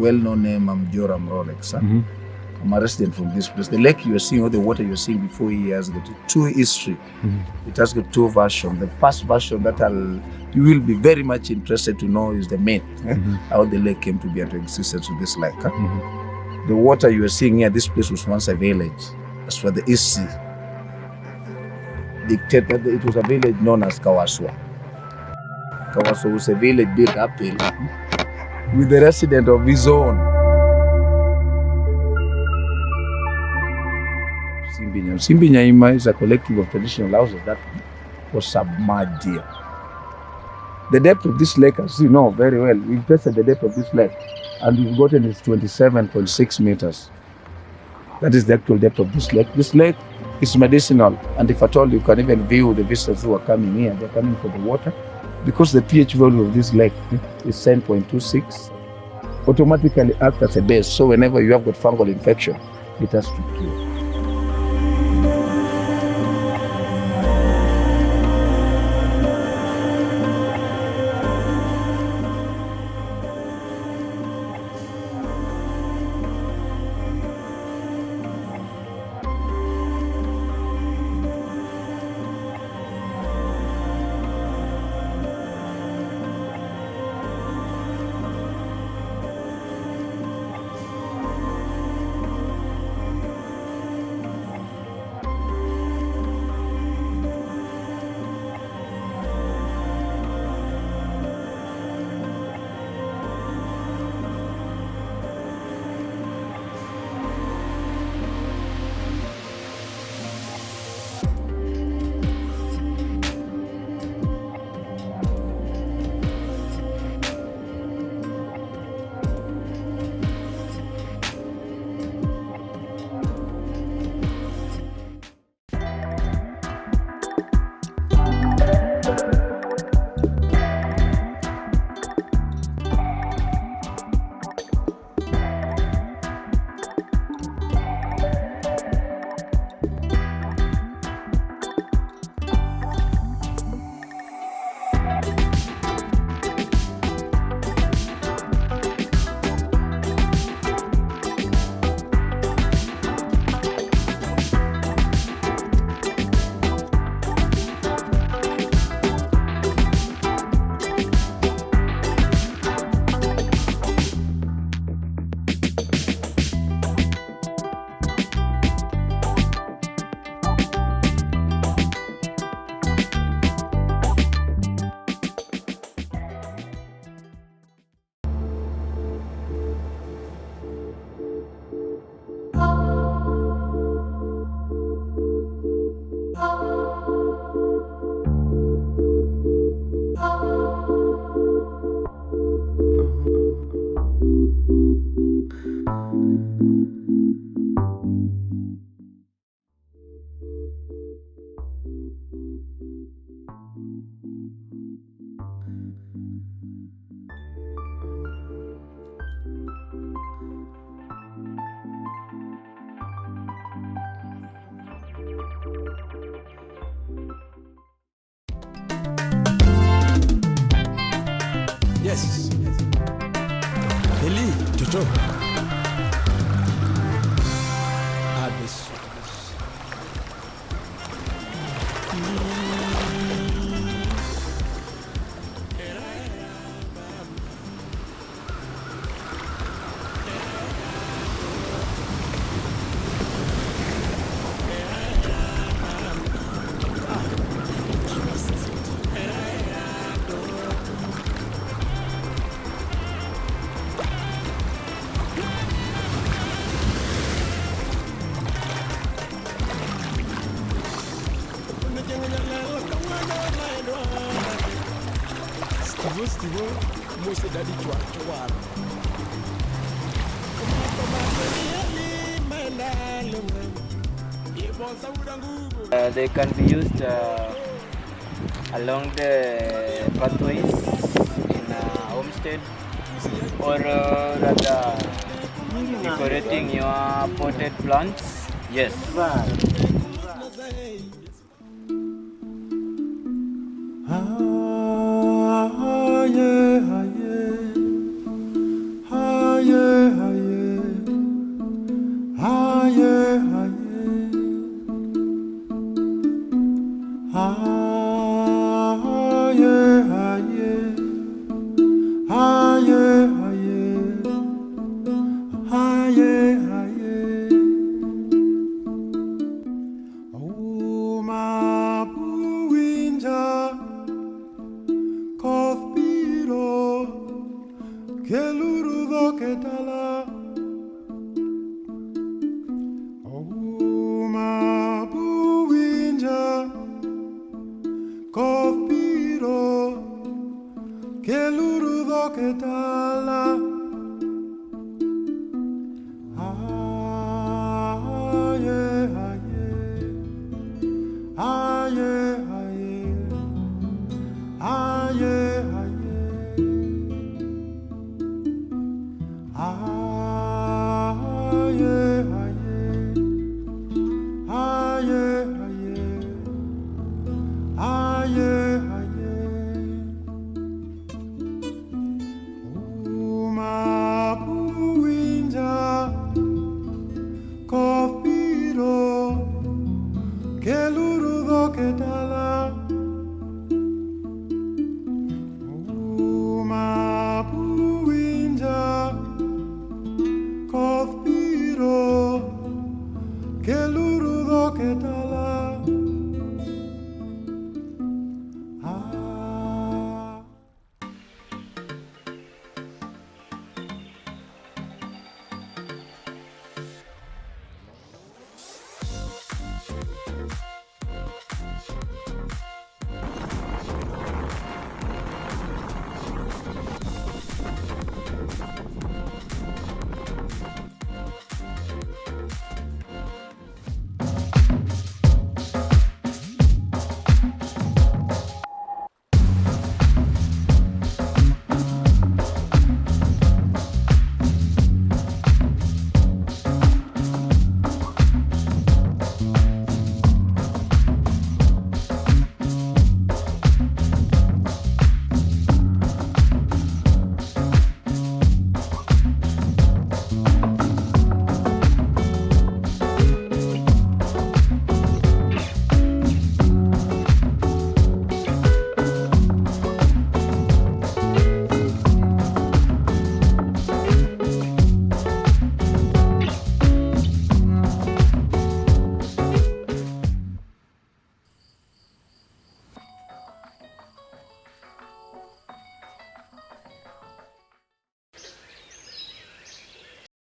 well-known name. I'm Joram Rolex. I'm a resident from this place. The lake you are seeing, or the water you are seeing before here, has got two history. It has got two versions. The first version that you will be very much interested to know is the myth, how the lake came to be into existence with this lake. The water you are seeing here, this place was once a village. As for the history, dictate that it was a village known as Kawaswa. Kawaswa was a village built uphill with the resident of his own. Simbinya is a collective of traditional houses that was submerged here. The depth of this lake, as you know very well, we've tested the depth of this lake and we've gotten is 27.6 meters. That is the actual depth of this lake. This lake is medicinal, and if at all you can even view the visitors who are coming here, they're coming for the water, because the pH value of this lake is 10.26, automatically acts as a base. So whenever you have got fungal infection, it has to cure. Yes. Eli, Jojo. This. They can be used along the pathways in homestead, or rather decorating your potted plants. Yes. Yeah. fire.